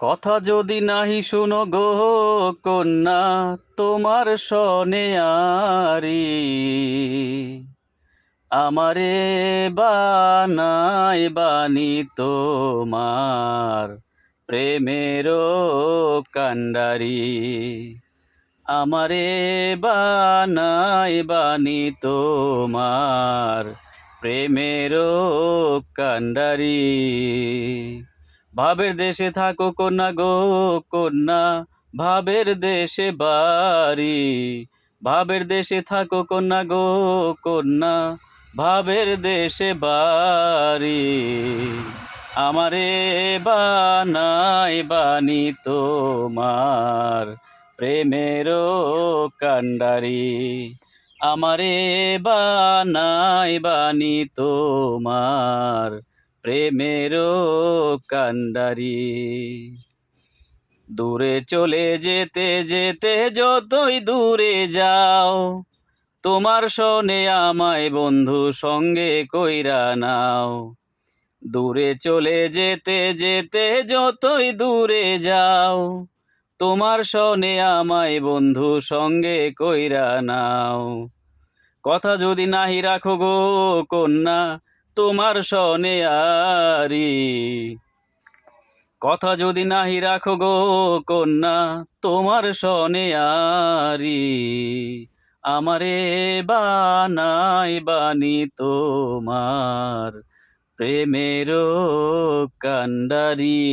কথা যদি নাহি শুনো গো কন্যা, তোমার সনে আরি আমারে বানাই বানি তোমার প্রেমেরও কান্ডারি। আমারে বানাই বানি তোমার প্রেমেরও কান্ডারি। ভাবের দেশে থাকো কন্যা গো কন্যা, ভাবের দেশে বাড়ি। ভাবের দেশে থাকো কন্যা গো কন্যা, ভাবের দেশে বাড়ি। আমারে বানাই বানি তোমার প্রেমেরও কান্ডারি। আমারে বানাই বানি তোমার প্রেমেরও কান্ডারি। দূরে চলে যেতে যেতে যতই দূরে যাও, তোমার শোনে আমায় বন্ধু সঙ্গে কইরা নাও। দূরে চলে যেতে যেতে যতই দূরে যাও, তোমার শোনে আমায় বন্ধু সঙ্গে কইরা নাও। কথা যদি নাহি রাখো গো কন্যা, তোমার শোনে আরি। কথা যদি নাহি রাখো গো কন্যা, তোমার শোনে আরি। আমারে বানাই বানি তোমার প্রেমেরও কান্ডারি।